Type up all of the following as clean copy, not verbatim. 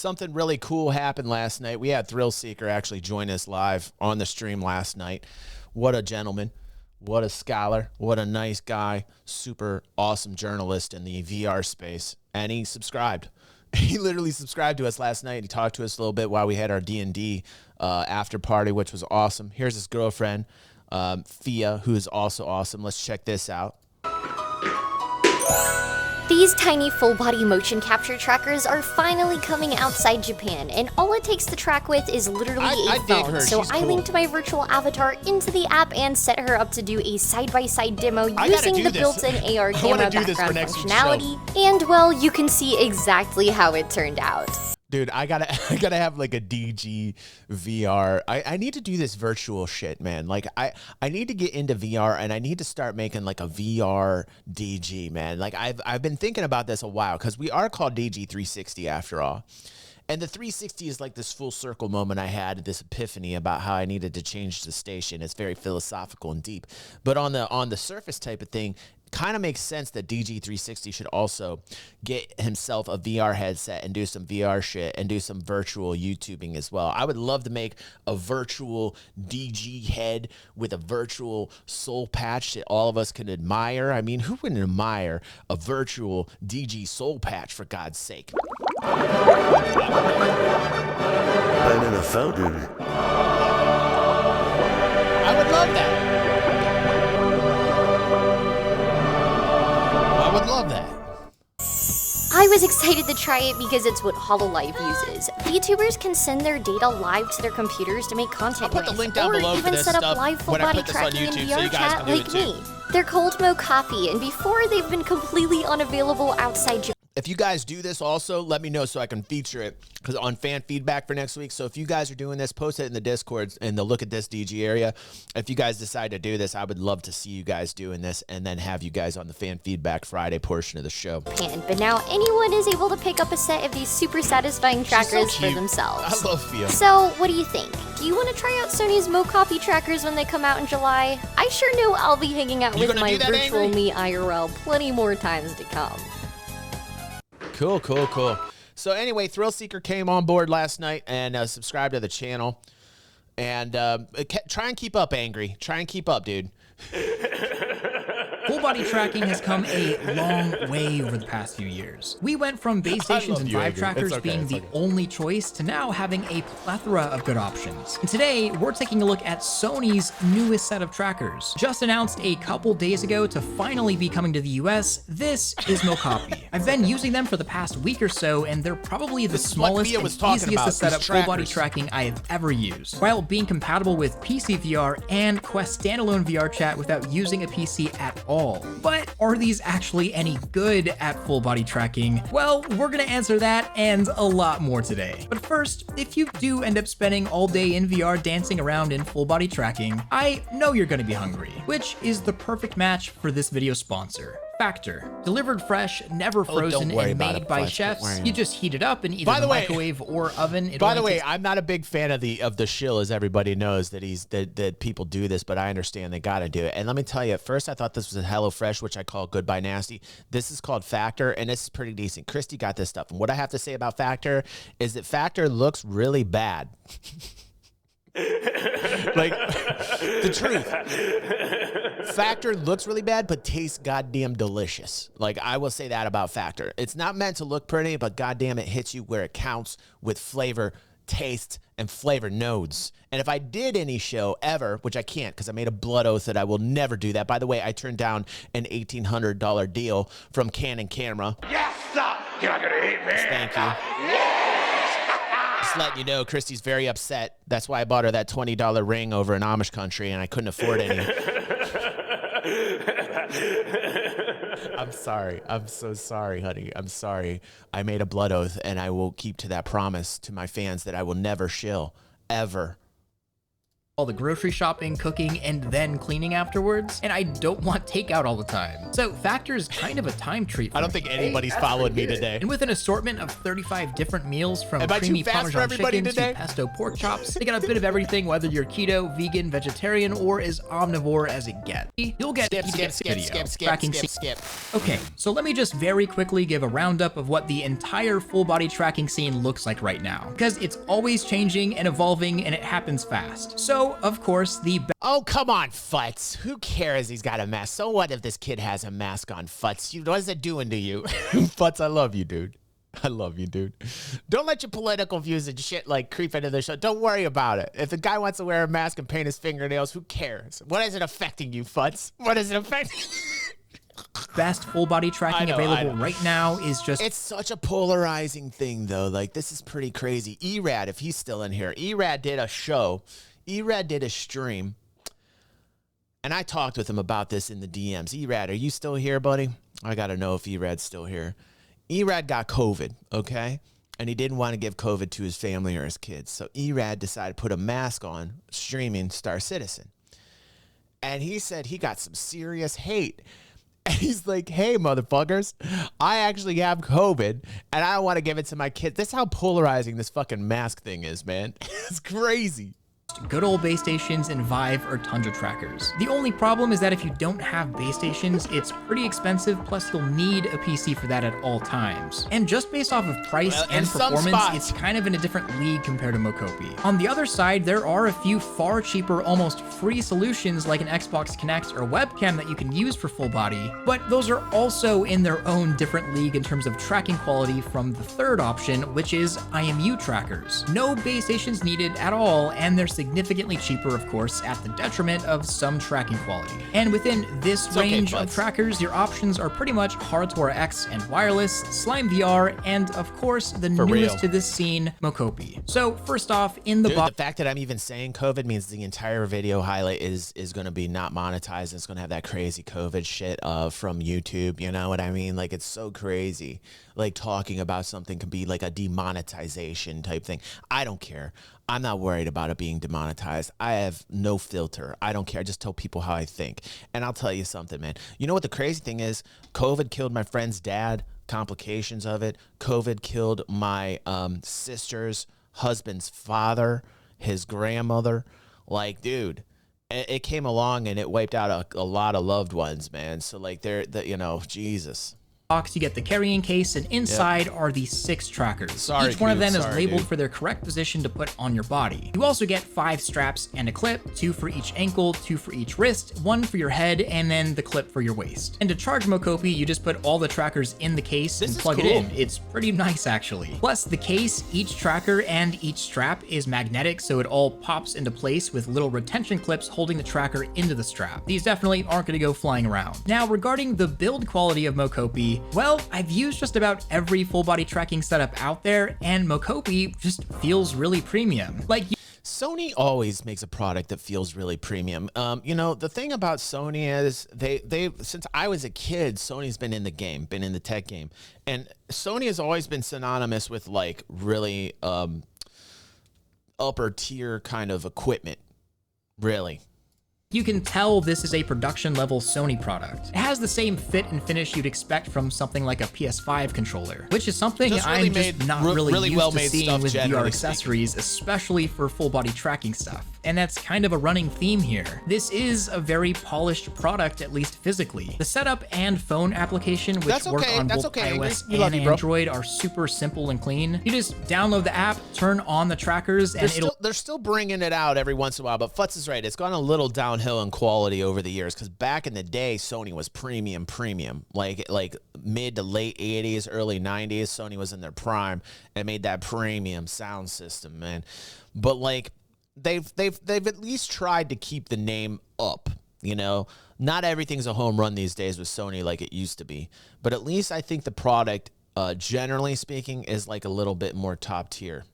something really cool happened last night. We had ThrillSeeker actually join us live on the stream last night. What a gentleman. What a scholar. What a nice guy. Super awesome journalist in the VR space. And he subscribed. He literally subscribed to us last night. He talked to us a little bit while we had our D&D after party, which was awesome. Here's his girlfriend, Fia, who is also awesome. Let's check this out. These tiny full-body motion capture trackers are finally coming outside Japan, and all it takes to track with is literally a phone. So I linked my virtual avatar into the app and set her up to do a side-by-side demo using the built-in AR camera background functionality. And well, you can see exactly how it turned out. Dude, I gotta have like a DG VR. I need to do this virtual shit, man. Like I need to get into VR, and I need to start making like a VR DG, man. Like I've been thinking about this a while, because we are called DG360 after all. And the 360 is like this full circle moment I had, this epiphany about how I needed to change the station. It's very philosophical and deep. But on the surface type of thing, kind of makes sense that DG360 should also get himself a VR headset and do some VR shit and do some virtual YouTubing as well. I would love to make a virtual DG head with a virtual soul patch that all of us can admire. I mean, who wouldn't admire a virtual DG soul patch, for God's sake? I'm in a fountain. I would love that. I would love that. I was excited to try it because it's what HoloLive uses. VTubers can send their data live to their computers to make content with, or even set up live full-body tracking in VR chat like me. They're called Mocopi, and before they've been completely unavailable outside Japan. If you guys do this also, let me know so I can feature it on fan feedback for next week. So if you guys are doing this, post it in the Discord in the Look at This DG area. If you guys decide to do this, I would love to see you guys doing this and then have you guys on the fan feedback Friday portion of the show. But now anyone is able to pick up a set of these super satisfying trackers for themselves. I love Fia. So what do you think? Do you want to try out Sony's Mocopi trackers when they come out in July? I sure know I'll be hanging out with my virtual me IRL plenty more times to come. Cool, cool, cool. So anyway, ThrillSeeker came on board last night and subscribed to the channel. And try and keep up, Angry. Try and keep up, dude. Full body tracking has come a long way over the past few years. We went from base stations and Vive trackers being the only choice to now having a plethora of good options. And today, we're taking a look at Sony's newest set of trackers. Just announced a couple days ago to finally be coming to the US, this is Mocopi. I've been using them for the past week or so, and they're probably the smallest and easiest to set up full body tracking I have ever used, while being compatible with PC VR and Quest standalone VR chat without using a PC at all. But are these actually any good at full body tracking? Well, we're gonna answer that and a lot more today. But first, if you do end up spending all day in VR dancing around in full body tracking, I know you're gonna be hungry, which is the perfect match for this video sponsor. Factor. Delivered fresh, never frozen, and made by chefs. You just heat it up in either the microwave or oven. By the way, I'm not a big fan of the shill, as everybody knows that people do this, but I understand they got to do it. And let me tell you, at first I thought this was a HelloFresh, which I call Goodbye Nasty. This is called Factor, and this is pretty decent. Christy got this stuff. And what I have to say about Factor is that Factor looks really bad. Like, the truth. Factor looks really bad, but tastes goddamn delicious. Like, I will say that about Factor. It's not meant to look pretty, but goddamn, it hits you where it counts with flavor, taste, and flavor nodes. And if I did any show ever, which I can't because I made a blood oath that I will never do that. By the way, I turned down an $1,800 deal from Canon Camera. Yes, sir. You're not gonna hate me. Thank you. Just letting you know, Christy's very upset. That's why I bought her that $20 ring over in Amish country, and I couldn't afford any. I'm sorry. I'm so sorry, honey. I'm sorry. I made a blood oath, and I will keep to that promise to my fans that I will never shill, ever. all the grocery shopping, cooking, and then cleaning afterwards, and I don't want takeout all the time. So Factor is kind of a time treat. I don't think anybody's followed me today. And with an assortment of 35 different meals from creamy Parmesan chicken to pesto pork chops, they got a bit of everything, whether you're keto, vegan, vegetarian, or as omnivore as it gets. You'll get skip. Okay, so let me just very quickly give a roundup of what the entire full body tracking scene looks like right now, because it's always changing and evolving and it happens fast. So, of course, oh, come on, Futz. Who cares he's got a mask? So what if this kid has a mask on, Futz? What is it doing to you? Futz, I love you, dude. I love you, dude. Don't let your political views and shit like creep into the show. Don't worry about it. If the guy wants to wear a mask and paint his fingernails, who cares? What is it affecting you, Futz? What is it affecting? Best full body tracking available right now is just... It's such a polarizing thing, though. Like, this is pretty crazy. Erad, if he's still in here, Erad did a show. Erad did a stream, and I talked with him about this in the DMs. Erad, are you still here, buddy? I got to know if Erad's still here. Erad got COVID, okay? And he didn't want to give COVID to his family or his kids. So Erad decided to put a mask on, streaming Star Citizen. And he said he got some serious hate. And he's like, hey, motherfuckers, I actually have COVID, and I don't want to give it to my kids. This is how polarizing this fucking mask thing is, man. It's crazy. Good old base stations and Vive or Tundra trackers. The only problem is that if you don't have base stations, it's pretty expensive, plus you'll need a PC for that at all times. And just based off of price and performance, it's kind of in a different league compared to Mocopi. On the other side, there are a few far cheaper, almost free solutions like an Xbox Kinect or webcam that you can use for full body, but those are also in their own different league in terms of tracking quality from the third option, which is IMU trackers. No base stations needed at all, and they're significantly cheaper, of course, at the detriment of some tracking quality. And within this range of trackers, your options are pretty much Hardware X and wireless, Slime VR, and of course, the newest to this scene, Mocopi. So first off, in the the fact that I'm even saying COVID means the entire video highlight is going to be not monetized. It's going to have that crazy COVID shit from YouTube. You know what I mean? Like, it's so crazy. Like, talking about something can be like a demonetization type thing. I don't care. I'm not worried about it being demonetized. I have no filter. I don't care. I just tell people how I think. And I'll tell you something, man. You know what the crazy thing is? COVID killed my friend's dad. Complications of it. COVID killed my sister's husband's father, his grandmother. Like, dude, it came along and it wiped out a lot of loved ones, man. So, like, you know, Jesus. You get the carrying case, and inside are the 6 trackers. Each one of them is labeled for their correct position to put on your body. You also get 5 straps and a clip, 2 for each ankle, 2 for each wrist, 1 for your head, and then the clip for your waist. And to charge Mocopi, you just put all the trackers in the case and plug it in. It's pretty nice, actually. Plus, the case, each tracker, and each strap is magnetic, so it all pops into place with little retention clips holding the tracker into the strap. These definitely aren't going to go flying around. Now, regarding the build quality of Mocopi, well, I've used just about every full body tracking setup out there, and Mocopi just feels really premium. Like, Sony always makes a product that feels really premium. You know, the thing about Sony is they since I was a kid, Sony's been in the game, been in the tech game, and Sony has always been synonymous with like really upper tier kind of equipment, really. You can tell this is a production level Sony product. It has the same fit and finish you'd expect from something like a PS5 controller, which is something I'm just not really used to seeing with VR accessories, especially for full body tracking stuff. And that's kind of a running theme here. This is a very polished product, at least physically. The setup and phone application, which work on both iOS and Android, are super simple and clean. You just download the app, turn on the trackers, and they're still bringing it out every once in a while, but Futz is right. It's gone a little downhill in quality over the years, because back in the day, Sony was premium. Like mid to late 80s, early 90s, Sony was in their prime and made that premium sound system, man. But like, they've at least tried to keep the name up, you know. Not everything's a home run these days with Sony like it used to be, but at least I think the product, generally speaking, is like a little bit more top tier.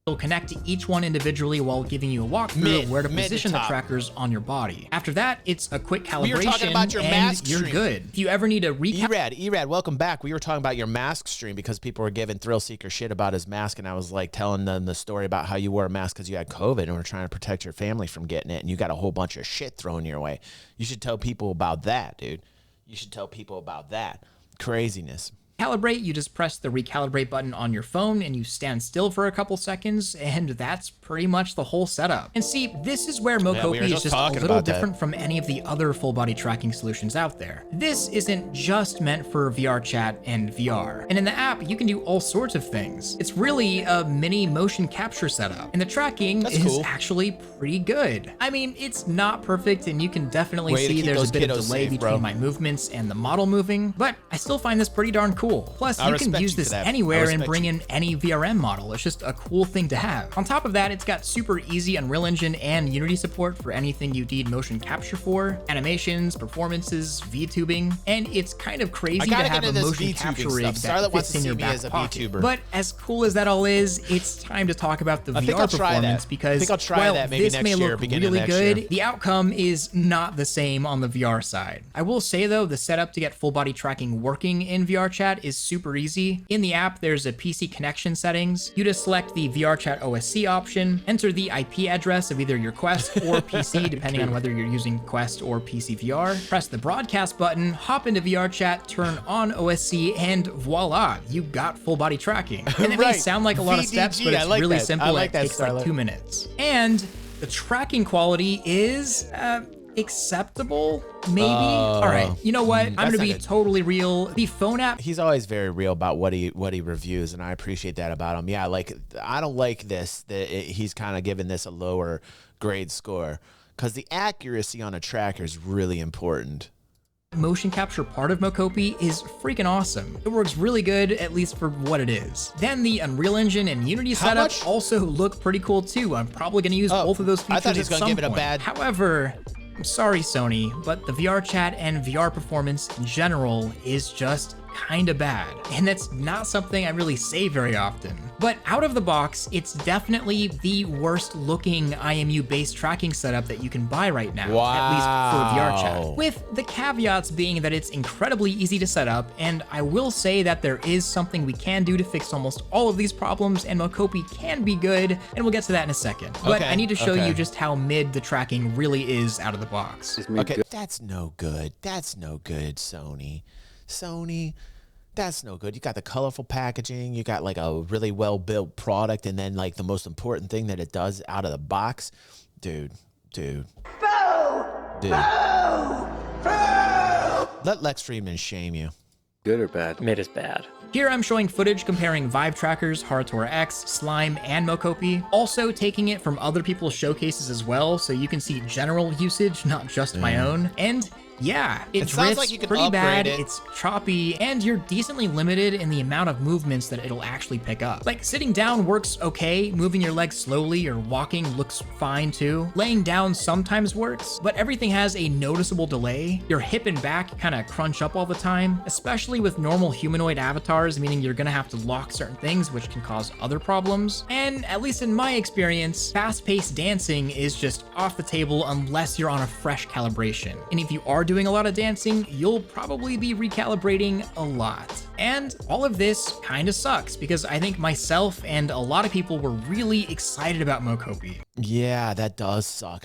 It'll connect to each one individually while giving you a walkthrough of where to position the trackers on your body. After that, it's a quick calibration and you're good. If you ever need a recap... Erad, welcome back. We were talking about your mask stream because people were giving ThrillSeeker shit about his mask, and I was like telling them the story about how you wore a mask because you had COVID and were trying to protect your family from getting it, and you got a whole bunch of shit thrown your way. You should tell people about that, dude. You should tell people about that. Craziness. Calibrate, you just press the recalibrate button on your phone and you stand still for a couple seconds, and that's pretty much the whole setup. And see, this is where Mocopi is just a little different from any of the other full body tracking solutions out there. This isn't just meant for VR chat and VR. And in the app, you can do all sorts of things. It's really a mini motion capture setup, and the tracking is actually pretty good. I mean, it's not perfect, and you can definitely see there's a bit of delay between my movements and the model moving, but I still find this pretty darn cool. Plus, you can use this anywhere and bring in any VRM model. It's just a cool thing to have. On top of that, it's got super easy Unreal Engine and Unity support for anything you need motion capture for, animations, performances, VTubing, and it's kind of crazy to have a motion capture rig that fits in your back pocket. But as cool as that all is, it's time to talk about the VR performance because while this may look really good, the outcome is not the same on the VR side. I will say though, the setup to get full body tracking working in VR chat is super easy. In the app, there's a PC connection settings. You just select the VRChat OSC option, enter the IP address of either your Quest or PC, depending on whether you're using Quest or PC VR. Press the broadcast button, hop into VRChat, turn on OSC, and voila, you got full body tracking. And it may sound like a lot of steps, but it's really simple. It takes like 2 minutes. And the tracking quality is, acceptable, maybe. All right, you know what? I'm gonna be totally real. The phone app. He's always very real about what he reviews, and I appreciate that about him. Yeah, like I don't like this that he's kind of giving this a lower grade score because the accuracy on a tracker is really important. Motion capture part of Mocopi is freaking awesome. It works really good, at least for what it is. Then the Unreal Engine and Unity setup also look pretty cool too. I'm probably gonna use both of those features. I thought he was gonna give it a bad. However, I'm sorry, Sony, but the VR chat and VR performance in general is just kinda bad. And that's not something I really say very often. But out of the box, it's definitely the worst looking IMU-based tracking setup that you can buy right now, at least for VR chat. With the caveats being that it's incredibly easy to set up, and I will say that there is something we can do to fix almost all of these problems, and Mocopi can be good, and we'll get to that in a second. But I need to show you just how mid the tracking really is out of the box. Okay, that's no good. That's no good, Sony. That's no good. You got the colorful packaging, you got like a really well-built product, and then like the most important thing that it does out of the box, dude. Let Lex Friedman shame you. Good or bad? Mid is bad. Here I'm showing footage comparing Vive trackers, Haratora X, Slime, and Mocopi. Also taking it from other people's showcases as well, so you can see general usage, not just my own. And yeah, it drifts like pretty bad, it's choppy, and you're decently limited in the amount of movements that it'll actually pick up. Like sitting down works okay, moving your legs slowly or walking looks fine too. Laying down sometimes works, but everything has a noticeable delay. Your hip and back kind of crunch up all the time, especially with normal humanoid avatars, meaning you're gonna have to lock certain things, which can cause other problems. And at least in my experience, fast-paced dancing is just off the table unless you're on a fresh calibration. And if you are doing a lot of dancing, you'll probably be recalibrating a lot. And all of this kind of sucks because I think myself and a lot of people were really excited about Mocopi. Yeah, that does suck.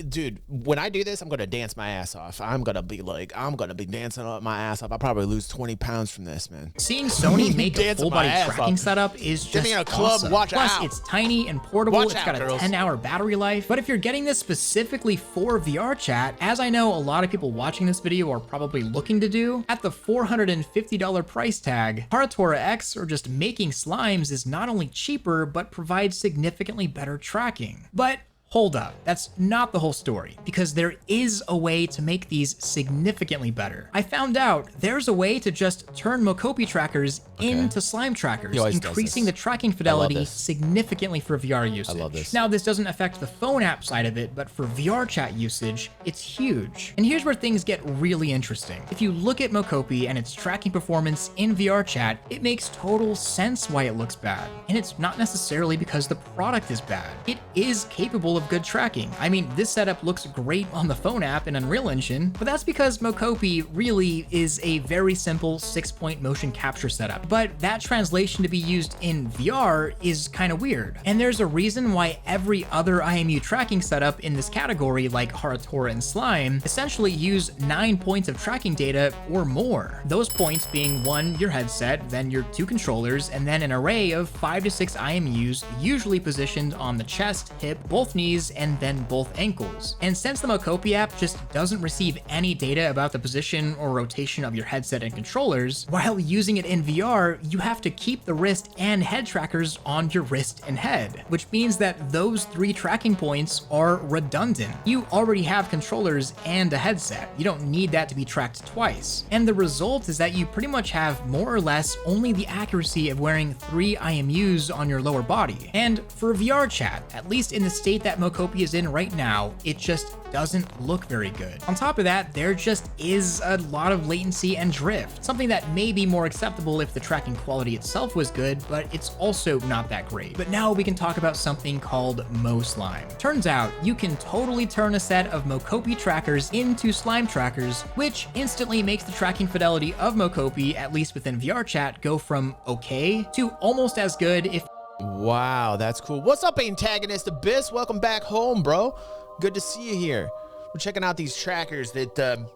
Dude, when I do this, I'm gonna dance my ass off. I'm gonna be dancing my ass off. I'll probably lose 20 pounds from this, man. Seeing Sony make a full body tracking setup is just in a club, awesome. Watch Plus, out. It's tiny and portable. It's got a 10-hour battery life. But if you're getting this specifically for VR chat, as I know a lot of people watching this video are probably looking to do, at the $450 price tag, Haratora X or just making slimes is not only cheaper, but provides significantly better tracking. But hold up, that's not the whole story, because there is a way to make these significantly better. I found out there's a way to just turn Mocopi trackers into slime trackers, increasing the tracking fidelity significantly for VR usage. I love this. Now, this doesn't affect the phone app side of it, but for VR chat usage, it's huge. And here's where things get really interesting. If you look at Mocopi and its tracking performance in VR chat, it makes total sense why it looks bad. And it's not necessarily because the product is bad. It is capable of good tracking. I mean, this setup looks great on the phone app in Unreal Engine, but that's because Mocopi really is a very simple 6-point motion capture setup. But that translation to be used in VR is kind of weird. And there's a reason why every other IMU tracking setup in this category, like Haratora and Slime, essentially use 9 points of tracking data or more. Those points being 1, your headset, then your 2 controllers, and then an array of 5 to 6 IMUs, usually positioned on the chest, hip, both knees, and then both ankles. And since the Mocopi app just doesn't receive any data about the position or rotation of your headset and controllers, while using it in VR, you have to keep the wrist and head trackers on your wrist and head, which means that those 3 tracking points are redundant. You already have controllers and a headset. You don't need that to be tracked twice. And the result is that you pretty much have more or less only the accuracy of wearing 3 IMUs on your lower body. And for VR chat, at least in the state that Mocopi is in right now, it just doesn't look very good. On top of that, there just is a lot of latency and drift, something that may be more acceptable if the tracking quality itself was good, but it's also not that great. But now we can talk about something called MoSlime. Turns out you can totally turn a set of Mocopi trackers into slime trackers, which instantly makes the tracking fidelity of Mocopi, at least within VR chat, go from okay to almost as good, if Wow, that's cool. What's up, Antagonist Abyss? Welcome back home, bro. Good to see you here. We're checking out these trackers that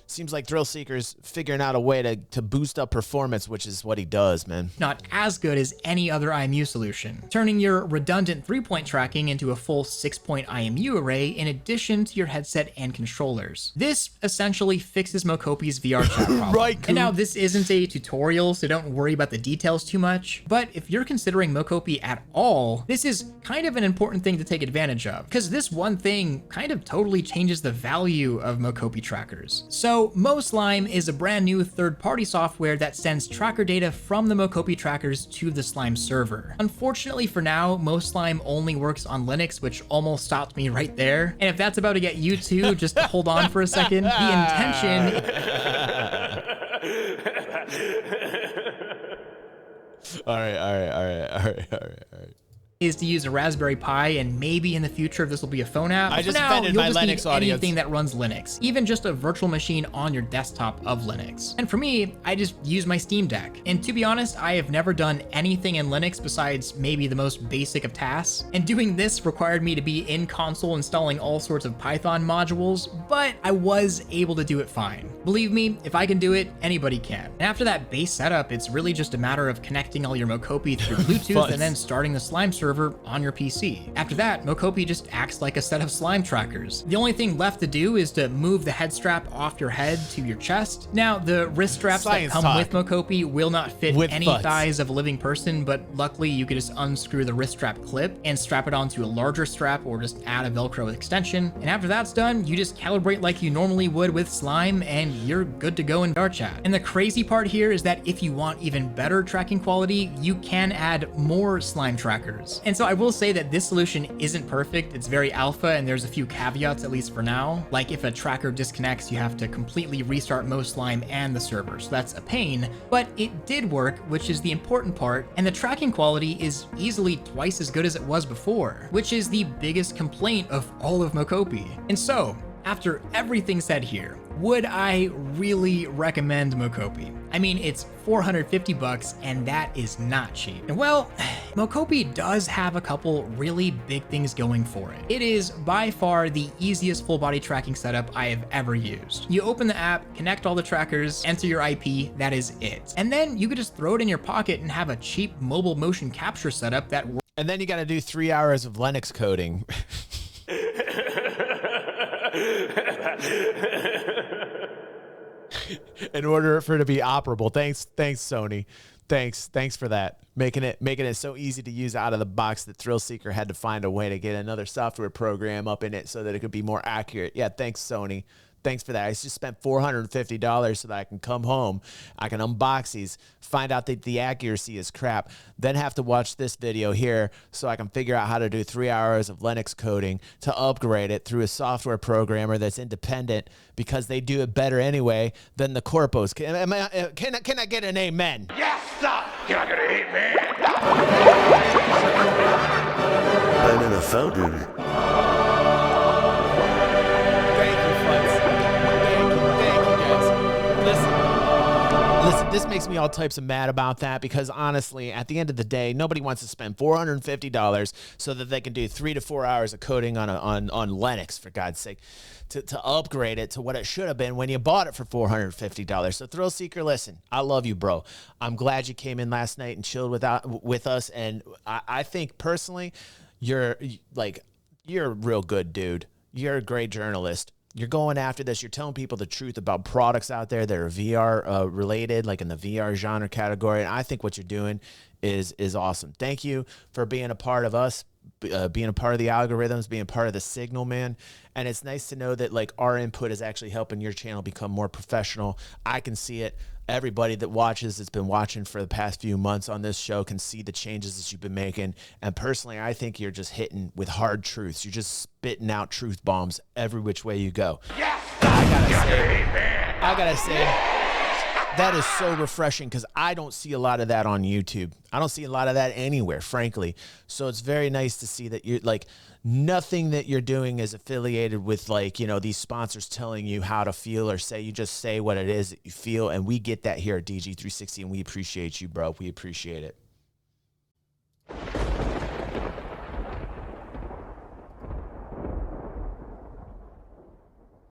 seems like ThrillSeeker's figuring out a way to boost up performance, which is what he does, man. Not as good as any other IMU solution, turning your redundant 3-point tracking into a full 6-point IMU array in addition to your headset and controllers. This essentially fixes Mocopi's VR chat problem. Right, and now this isn't a tutorial, so don't worry about the details too much, but if you're considering Mocopi at all, this is kind of an important thing to take advantage of, because this one thing kind of totally changes the value of Mocopi trackers. So MoSlime is a brand new third-party software that sends tracker data from the Mocopi trackers to the Slime server. Unfortunately for now, MoSlime only works on Linux, which almost stopped me right there. And if that's about to get you too, just hold on for a second. The intention... All right. is to use a Raspberry Pi, and maybe in the future this will be a phone app. I just now, offended you'll my just Linux need audience. anything that runs Linux, even just a virtual machine on your desktop of Linux. And for me, I just use my Steam Deck. And to be honest, I have never done anything in Linux besides maybe the most basic of tasks. And doing this required me to be in console installing all sorts of Python modules, but I was able to do it fine. Believe me, if I can do it, anybody can. And after that base setup, it's really just a matter of connecting all your Mocopi through Bluetooth and then starting the Slime server on your PC. After that, Mocopi just acts like a set of slime trackers. The only thing left to do is to move the head strap off your head to your chest. Now, the wrist straps that come with Mocopi will not fit any thighs of a living person, but luckily you can just unscrew the wrist strap clip and strap it onto a larger strap or just add a Velcro extension. And after that's done, you just calibrate like you normally would with Slime and you're good to go in VR chat. And the crazy part here is that if you want even better tracking quality, you can add more slime trackers. And so I will say that this solution isn't perfect. It's very alpha and there's a few caveats, at least for now. Like if a tracker disconnects, you have to completely restart MoSlime and the server. So that's a pain, but it did work, which is the important part. And the tracking quality is easily twice as good as it was before, which is the biggest complaint of all of Mocopi. And so, after everything said here, would I really recommend Mocopi? I mean, it's $450 and that is not cheap. And well, Mocopi does have a couple really big things going for it. It is by far the easiest full body tracking setup I have ever used. You open the app, connect all the trackers, enter your IP, that is it. And then you could just throw it in your pocket and have a cheap mobile motion capture setup that works. And then you got to do 3 hours of Linux coding. In order for it to be operable. Thanks Sony. Thanks for that. Making it so easy to use out of the box that ThrillSeeker had to find a way to get another software program up in it so that it could be more accurate. Yeah, thanks, Sony. Thanks for that. I just spent $450 so that I can come home, I can unbox these, find out that the accuracy is crap, then have to watch this video here so I can figure out how to do 3 hours of Linux coding to upgrade it through a software programmer that's independent because they do it better anyway than the corpos. Can I get an amen? Yes, sir. Can I get an amen? I'm in a fountain. Listen, this makes me all types of mad about that because honestly, at the end of the day, nobody wants to spend $450 so that they can do 3 to 4 hours of coding on Linux, for God's sake, to upgrade it to what it should have been when you bought it for $450. So ThrillSeeker, listen, I love you, bro. I'm glad you came in last night and chilled with us, and I think personally, you're a real good dude. You're a great journalist. You're going after this. You're telling people the truth about products out there that are VR related, like in the VR genre category. And I think what you're doing is awesome. Thank you for being a part of us, being a part of the algorithms, being part of the signal, man. And it's nice to know that like our input is actually helping your channel become more professional. I can see it. Everybody that watches, that's been watching for the past few months on this show, can see the changes that you've been making. And personally, I think you're just hitting with hard truths. You're just spitting out truth bombs every which way you go. Yes, I gotta say, that is so refreshing because I don't see a lot of that on YouTube. I don't see a lot of that anywhere, frankly. So it's very nice to see that you're like, nothing that you're doing is affiliated with like, you know, these sponsors telling you how to feel or say. You just say what it is that you feel. And we get that here at DG360 and we appreciate you, bro. We appreciate it.